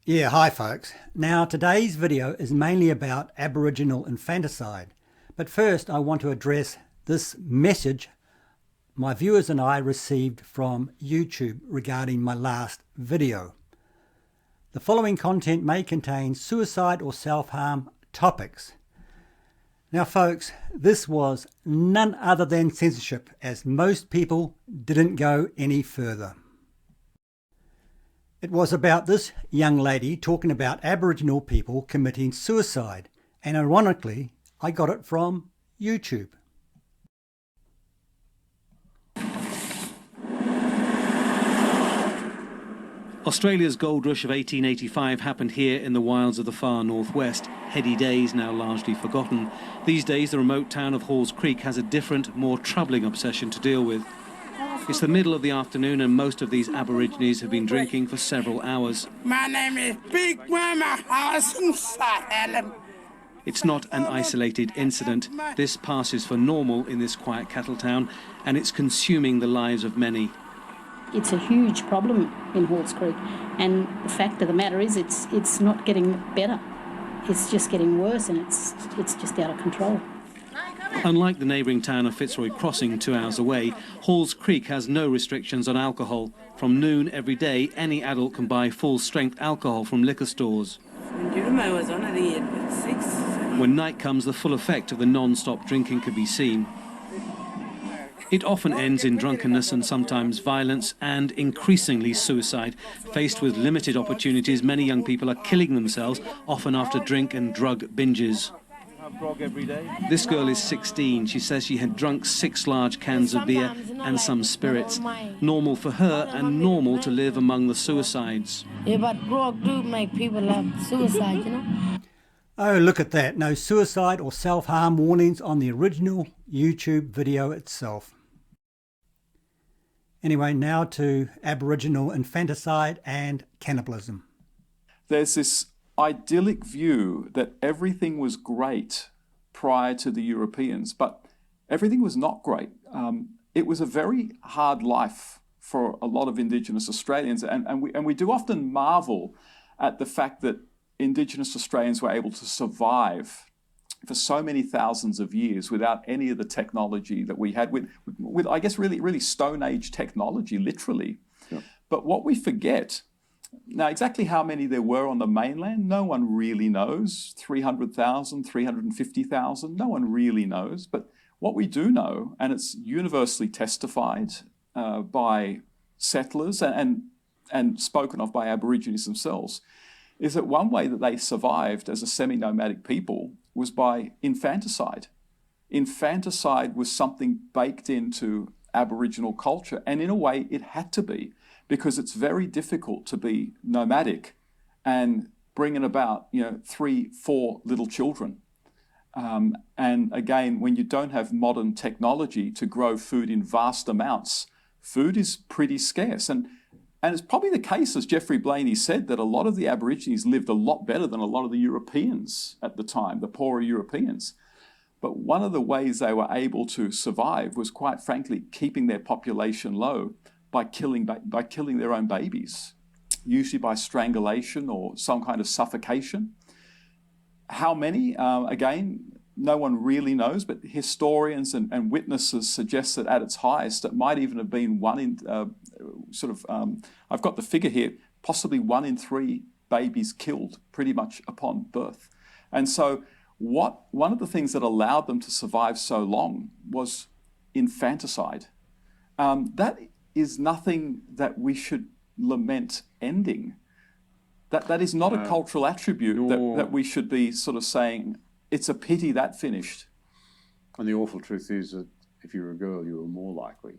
Yeah, hi folks. Now today's video is mainly about Aboriginal infanticide. But first I want to address this message my viewers and I received from YouTube regarding my last video. The following content may contain suicide or self-harm topics. Now folks, this was none other than censorship, as most people didn't go any further. It was about this young lady talking about Aboriginal people committing suicide, and ironically, I got it from YouTube. Australia's gold rush of 1885 happened here in the wilds of the far northwest. Heady days now largely forgotten. These days, the remote town of Halls Creek has a different, more troubling obsession to deal with. It's the middle of the afternoon and most of these Aborigines have been drinking for several hours. My name is Big Mama Alcoholism. It's not an isolated incident. This passes for normal in this quiet cattle town, and it's consuming the lives of many. It's a huge problem in Halls Creek, and the fact of the matter is it's not getting better. It's just getting worse, and it's just out of control. Unlike the neighbouring town of Fitzroy Crossing 2 hours away, Halls Creek has no restrictions on alcohol. From noon every day, any adult can buy full-strength alcohol from liquor stores. When night comes, the full effect of the non-stop drinking can be seen. It often ends in drunkenness and sometimes violence and increasingly suicide. Faced with limited opportunities, many young people are killing themselves, often after drink and drug binges. This girl is 16. She says she had drunk 6 large cans of beer and some spirits. Normal for her and normal to live among the suicides. Yeah, but drug do make people have suicide, you know. Oh, look at that. No suicide or self-harm warnings on the original YouTube video itself. Anyway, now to Aboriginal infanticide and cannibalism. There's this idyllic view that everything was great prior to the Europeans, but everything was not great. It was a very hard life for a lot of Indigenous Australians, and we do often marvel at the fact that Indigenous Australians were able to survive for so many thousands of years without any of the technology that we had, with I guess really Stone Age technology, literally. Yeah. But what we forget, now exactly how many there were on the mainland, no one really knows. 300,000, 350,000, no one really knows. But what we do know, and it's universally testified by settlers and spoken of by Aborigines themselves, is that one way that they survived as a semi-nomadic people was by infanticide. Infanticide was something baked into Aboriginal culture, and in a way it had to be, because it's very difficult to be nomadic and bringing about 3, 4 little children. And again, when you don't have modern technology to grow food in vast amounts, food is pretty scarce. And it's probably the case, as Jeffrey Blaney said, that a lot of the Aborigines lived a lot better than a lot of the Europeans at the time, the poorer Europeans. But one of the ways they were able to survive was, quite frankly, keeping their population low by killing their own babies, usually by strangulation or some kind of suffocation. How many? Again, no one really knows, but historians and witnesses suggest that at its highest, it might even have been one in, I've got the figure here, possibly 1 in 3 babies killed pretty much upon birth. And so one of the things that allowed them to survive so long was infanticide. That is nothing that we should lament ending. That is not a cultural attribute that we should be sort of saying, it's a pity that finished. And the awful truth is that if you're a girl, you were more likely.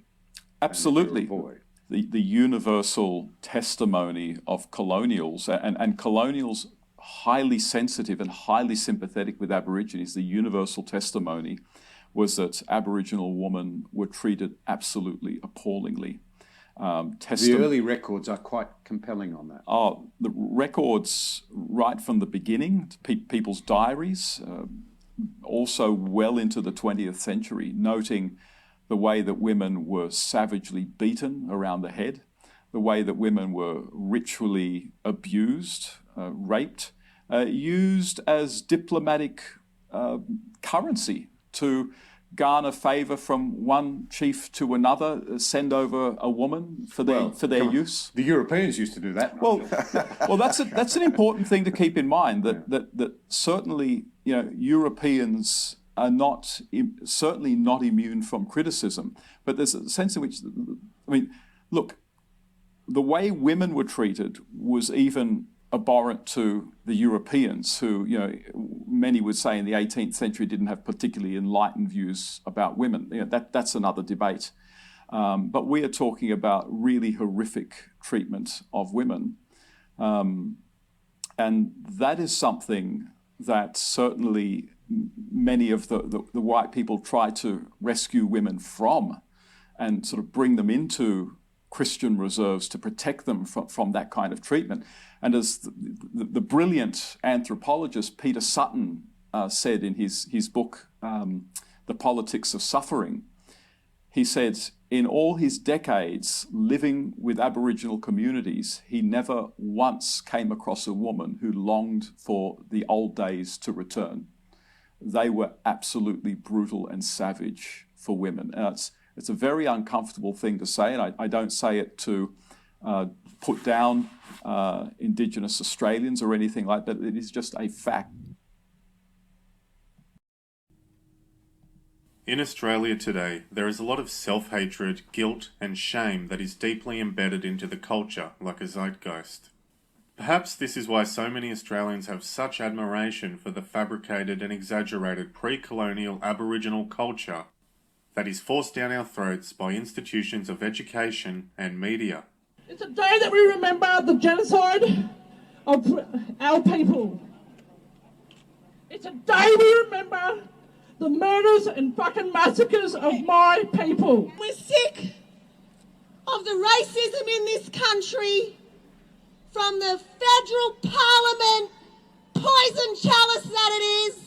Absolutely. Than if you're a boy. The universal testimony of colonials, and colonials highly sensitive and highly sympathetic with Aborigines, the universal testimony was that Aboriginal women were treated absolutely appallingly. The early records are quite compelling on that. The records right from the beginning, people's diaries, also well into the 20th century, noting the way that women were savagely beaten around the head, the way that women were ritually abused, raped, used as diplomatic currency to garner favour from one chief to another, send over a woman for their use. The Europeans used to do that. Well, that's an important thing to keep in mind. That certainly, Europeans are certainly not immune from criticism. But there's a sense in which, look, the way women were treated was even abhorrent to the Europeans, who, many would say in the 18th century didn't have particularly enlightened views about women. That's another debate. But we are talking about really horrific treatment of women. And that is something that certainly many of the white people try to rescue women from and sort of bring them into Christian reserves to protect them from that kind of treatment. And as the brilliant anthropologist Peter Sutton said in his book, The Politics of Suffering, he said, in all his decades living with Aboriginal communities, he never once came across a woman who longed for the old days to return. They were absolutely brutal and savage for women. And it's a very uncomfortable thing to say, and I don't say it to put down Indigenous Australians or anything like that. It is just a fact. In Australia today, there is a lot of self-hatred, guilt and shame that is deeply embedded into the culture like a zeitgeist. Perhaps this is why so many Australians have such admiration for the fabricated and exaggerated pre-colonial Aboriginal culture that is forced down our throats by institutions of education and media. It's a day that we remember the genocide of our people. It's a day we remember the murders and fucking massacres of my people. We're sick of the racism in this country, from the federal parliament poison chalice that it is.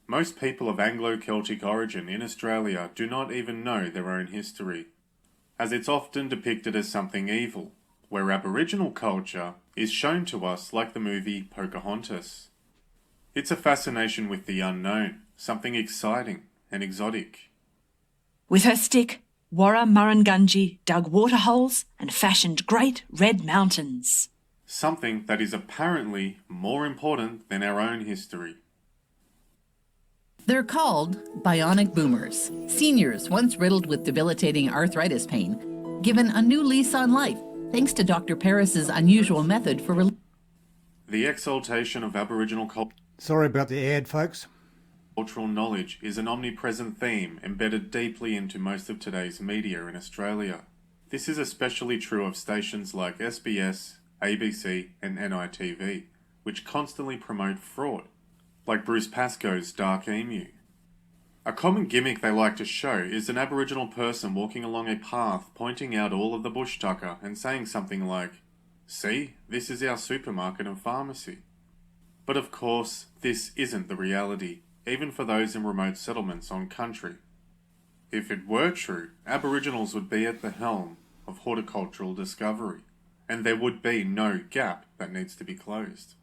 Most people of Anglo-Celtic origin in Australia do not even know their own history, as it's often depicted as something evil, where Aboriginal culture is shown to us like the movie Pocahontas. It's a fascination with the unknown, something exciting and exotic. With her stick, Warra Murrungunji dug waterholes and fashioned great red mountains. Something that is apparently more important than our own history. They're called bionic boomers, seniors once riddled with debilitating arthritis pain, given a new lease on life thanks to Dr. Paris's unusual method for The exaltation of Aboriginal culture. Sorry about the ad, folks. Cultural knowledge is an omnipresent theme embedded deeply into most of today's media in Australia. This is especially true of stations like SBS, ABC and NITV, which constantly promote fraud, like Bruce Pascoe's Dark Emu. A common gimmick they like to show is an Aboriginal person walking along a path pointing out all of the bush tucker and saying something like, "See, this is our supermarket and pharmacy." But of course, this isn't the reality, even for those in remote settlements on country. If it were true, Aboriginals would be at the helm of horticultural discovery, and there would be no gap that needs to be closed.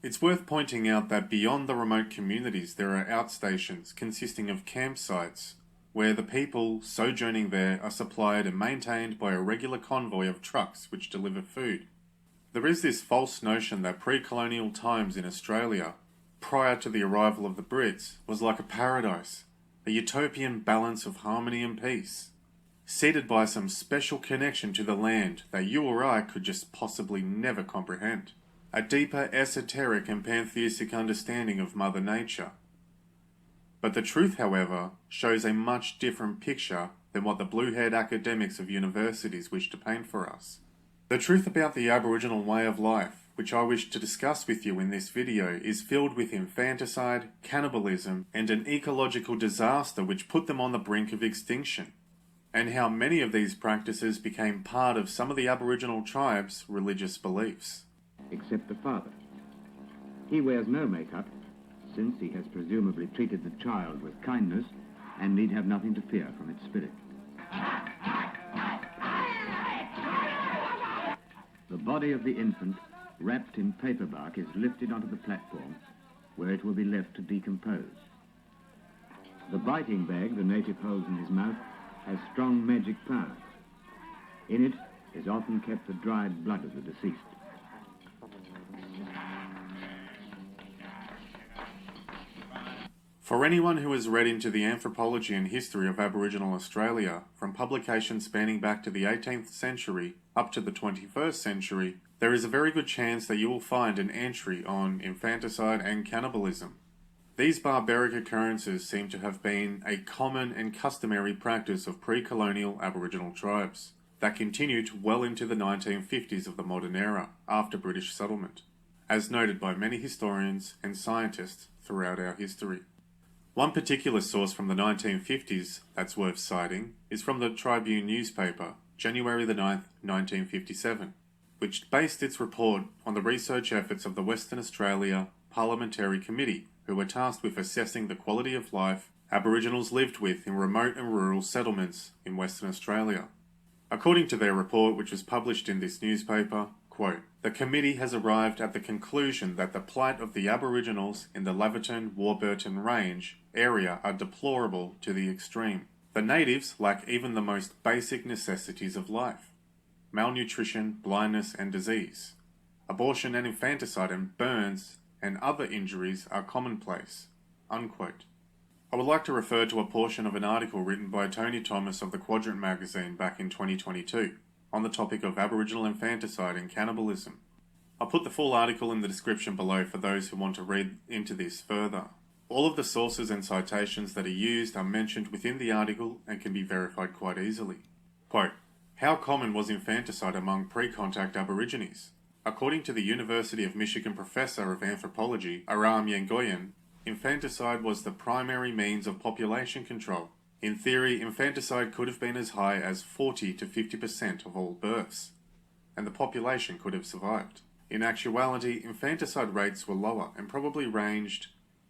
It's worth pointing out that beyond the remote communities there are outstations consisting of campsites, where the people sojourning there are supplied and maintained by a regular convoy of trucks which deliver food. There is this false notion that pre-colonial times in Australia, prior to the arrival of the Brits, was like a paradise, a utopian balance of harmony and peace, seated by some special connection to the land that you or I could just possibly never comprehend. A deeper esoteric and pantheistic understanding of Mother Nature. But the truth, however, shows a much different picture than what the blue-haired academics of universities wish to paint for us. The truth about the Aboriginal way of life, which I wish to discuss with you in this video, is filled with infanticide, cannibalism, and an ecological disaster which put them on the brink of extinction, and how many of these practices became part of some of the Aboriginal tribes' religious beliefs. Except the father. He wears no makeup, since he has presumably treated the child with kindness and need have nothing to fear from its spirit. The body of the infant wrapped in paper bark, is lifted onto the platform, where it will be left to decompose. The biting bag the native holds in his mouth has strong magic power. In it is often kept the dried blood of the deceased. For anyone who has read into the anthropology and history of Aboriginal Australia, from publications spanning back to the 18th century up to the 21st century, there is a very good chance that you will find an entry on infanticide and cannibalism. These barbaric occurrences seem to have been a common and customary practice of pre-colonial Aboriginal tribes that continued well into the 1950s of the modern era after British settlement, as noted by many historians and scientists throughout our history. One particular source from the 1950s that's worth citing is from the Tribune newspaper, January the 9th, 1957, which based its report on the research efforts of the Western Australia Parliamentary Committee, who were tasked with assessing the quality of life Aboriginals lived with in remote and rural settlements in Western Australia. According to their report, which was published in this newspaper, quote, "The committee has arrived at the conclusion that the plight of the Aboriginals in the Laverton-Warburton Range area are deplorable to the extreme. The natives lack even the most basic necessities of life. Malnutrition, blindness and disease. Abortion and infanticide and burns and other injuries are commonplace." Unquote. I would like to refer to a portion of an article written by Tony Thomas of the Quadrant magazine back in 2022 on the topic of Aboriginal infanticide and cannibalism. I'll put the full article in the description below for those who want to read into this further. All of the sources and citations that are used are mentioned within the article and can be verified quite easily. Quote, "How common was infanticide among pre-contact Aborigines? According to the University of Michigan professor of anthropology, Aram Yengoyan, infanticide was the primary means of population control. In theory, infanticide could have been as high as 40 to 50% of all births, and the population could have survived. In actuality, infanticide rates were lower and probably ranged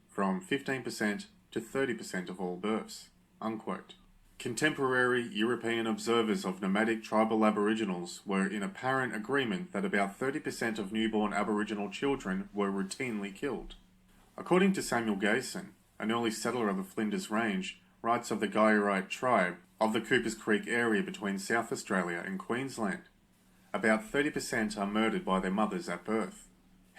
from 15% to 30% of all births." Unquote. Contemporary European observers of nomadic tribal Aboriginals were in apparent agreement that about 30% of newborn Aboriginal children were routinely killed. According to Samuel Gayson, an early settler of the Flinders Range, writes of the Guyarite tribe of the Coopers Creek area between South Australia and Queensland, about 30% are murdered by their mothers at birth.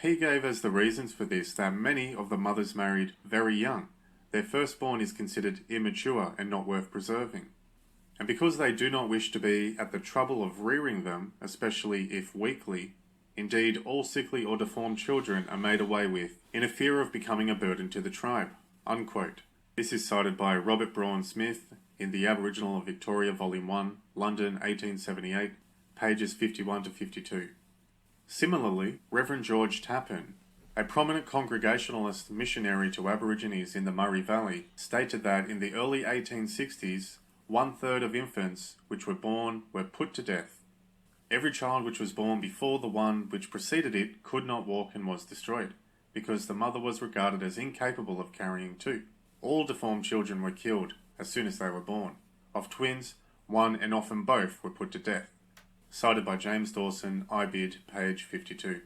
He gave as the reasons for this that many of the mothers married very young. Their firstborn is considered immature and not worth preserving. And because they do not wish to be at the trouble of rearing them, especially if weakly, indeed all sickly or deformed children are made away with in a fear of becoming a burden to the tribe." Unquote. This is cited by Robert Braun Smith in The Aboriginal of Victoria, Volume 1, London, 1878, pages 51 to 52. Similarly, Reverend George Tappan, a prominent Congregationalist missionary to Aborigines in the Murray Valley, stated that in the early 1860s, 1/3 of infants which were born were put to death. Every child which was born before the one which preceded it could not walk and was destroyed, because the mother was regarded as incapable of carrying two. All deformed children were killed as soon as they were born. Of twins, one and often both were put to death. Cited by James Dawson, IBID, page 52.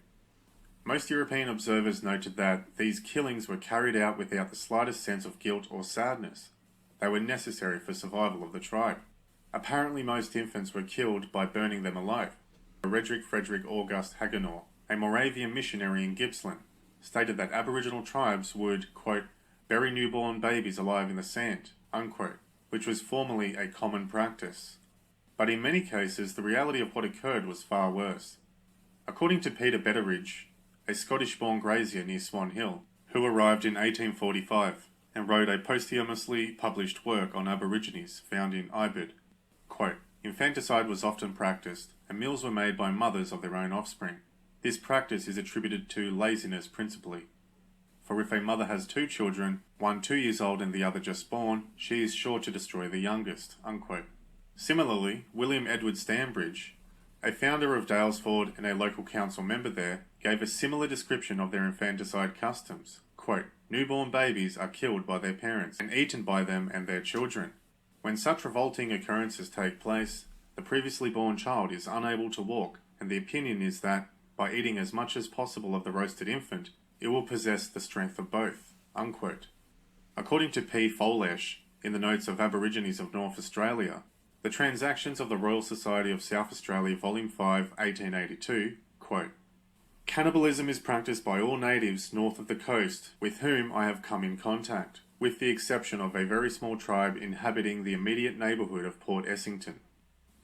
Most European observers noted that these killings were carried out without the slightest sense of guilt or sadness. They were necessary for survival of the tribe. Apparently most infants were killed by burning them alive. Frederick August Hagenauer, a Moravian missionary in Gippsland, stated that Aboriginal tribes would, quote, "bury newborn babies alive in the sand," unquote, which was formerly a common practice. But in many cases, the reality of what occurred was far worse. According to Peter Betteridge, a Scottish-born grazier near Swan Hill, who arrived in 1845 and wrote a posthumously published work on Aborigines found in Ibid, quote, "Infanticide was often practiced, and meals were made by mothers of their own offspring. This practice is attributed to laziness principally. For if a mother has two children, one 2 years old and the other just born, she is sure to destroy the youngest," unquote. Similarly, William Edward Stanbridge, a founder of Dalesford and a local council member there, gave a similar description of their infanticide customs. Quote, "Newborn babies are killed by their parents and eaten by them and their children. When such revolting occurrences take place, the previously born child is unable to walk, and the opinion is that by eating as much as possible of the roasted infant, it will possess the strength of both." Unquote. According to P. Folesh, in the Notes of Aborigines of North Australia, the Transactions of the Royal Society of South Australia, Volume 5, 1882, quote, "Cannibalism is practiced by all natives north of the coast with whom I have come in contact, with the exception of a very small tribe inhabiting the immediate neighbourhood of Port Essington.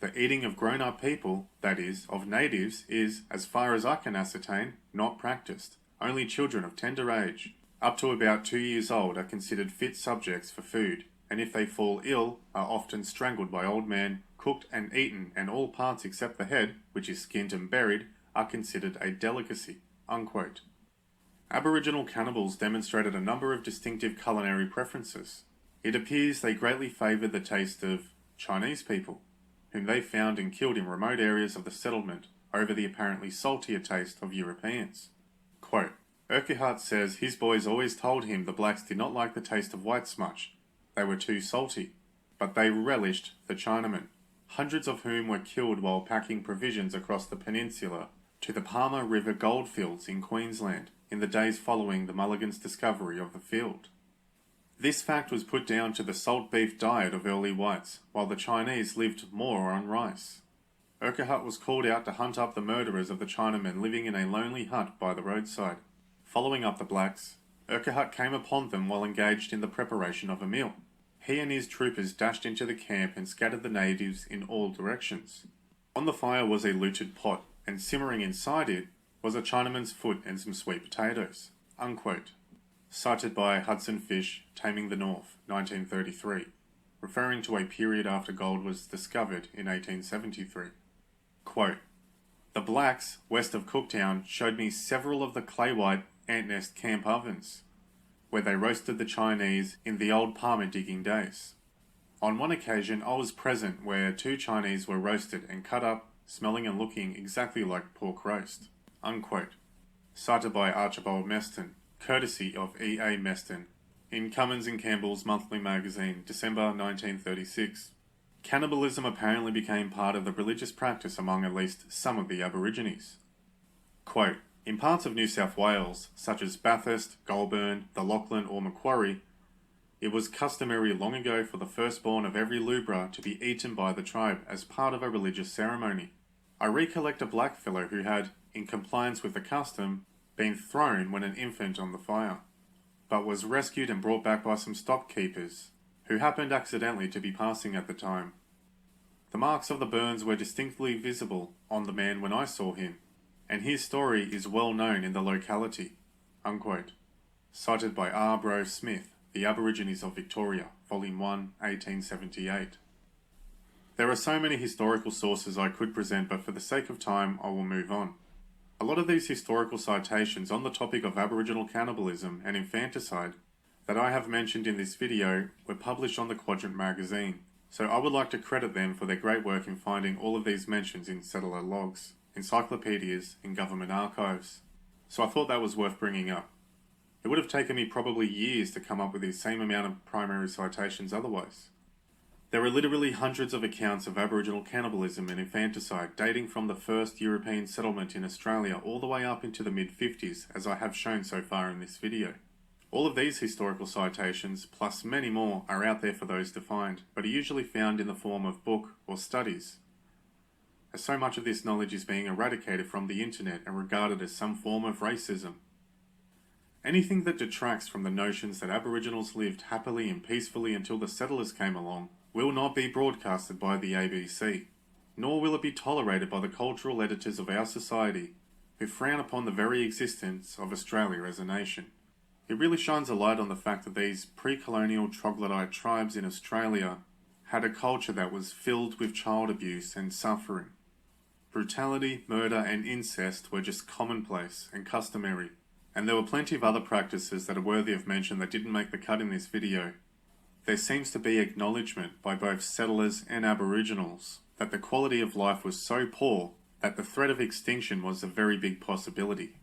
The eating of grown-up people, that is, of natives, is, as far as I can ascertain, not practiced. Only children of tender age, up to about 2 years old, are considered fit subjects for food, and if they fall ill, are often strangled by old men, cooked and eaten, and all parts except the head, which is skinned and buried, are considered a delicacy." Unquote. Aboriginal cannibals demonstrated a number of distinctive culinary preferences. It appears they greatly favoured the taste of Chinese people, whom they found and killed in remote areas of the settlement over the apparently saltier taste of Europeans. Quote, "Urquhart says his boys always told him the blacks did not like the taste of whites much. They were too salty, but they relished the Chinamen, hundreds of whom were killed while packing provisions across the peninsula to the Palmer River goldfields in Queensland in the days following the Mulligans' discovery of the field. This fact was put down to the salt beef diet of early whites, while the Chinese lived more on rice. Urquhart was called out to hunt up the murderers of the Chinamen living in a lonely hut by the roadside. Following up the blacks, Urquhart came upon them while engaged in the preparation of a meal. He and his troopers dashed into the camp and scattered the natives in all directions. On the fire was a looted pot, and simmering inside it was a Chinaman's foot and some sweet potatoes." Unquote. Cited by Hudson Fish, Taming the North, 1933, referring to a period after gold was discovered in 1873. Quote, "The blacks west of Cooktown showed me several of the clay-white ant nest camp ovens, where they roasted the Chinese in the old Palmer digging days. On one occasion I was present where 2 Chinese were roasted and cut up, smelling and looking exactly like pork roast." Unquote. Cited by Archibald Meston, courtesy of E. A. Meston, in Cummins and Campbell's Monthly Magazine, December 1936. Cannibalism apparently became part of the religious practice among at least some of the Aborigines. Quote, "In parts of New South Wales, such as Bathurst, Goulburn, the Lachlan or Macquarie, it was customary long ago for the firstborn of every lubra to be eaten by the tribe as part of a religious ceremony. I recollect a blackfellow who had, in compliance with the custom, been thrown when an infant on the fire, but was rescued and brought back by some stockkeepers, who happened accidentally to be passing at the time. The marks of the burns were distinctly visible on the man when I saw him, and his story is well known in the locality." Unquote. Cited by R. Bro Smith, The Aborigines of Victoria, Volume 1, 1878. There are so many historical sources I could present, but for the sake of time I will move on. A lot of these historical citations on the topic of Aboriginal cannibalism and infanticide that I have mentioned in this video were published on the Quadrant magazine, so I would like to credit them for their great work in finding all of these mentions in settler logs, encyclopedias, and government archives. So I thought that was worth bringing up. It would have taken me probably years to come up with the same amount of primary citations otherwise. There are literally hundreds of accounts of Aboriginal cannibalism and infanticide dating from the first European settlement in Australia all the way up into the mid-50s, as I have shown so far in this video. All of these historical citations, plus many more, are out there for those to find, but are usually found in the form of book or studies, as so much of this knowledge is being eradicated from the internet and regarded as some form of racism. Anything that detracts from the notions that Aboriginals lived happily and peacefully until the settlers came along will not be broadcasted by the ABC, nor will it be tolerated by the cultural editors of our society, who frown upon the very existence of Australia as a nation. It really shines a light on the fact that these pre-colonial troglodyte tribes in Australia had a culture that was filled with child abuse and suffering. Brutality, murder and incest were just commonplace and customary, and there were plenty of other practices that are worthy of mention that didn't make the cut in this video. There seems to be acknowledgement by both settlers and Aboriginals that the quality of life was so poor that the threat of extinction was a very big possibility.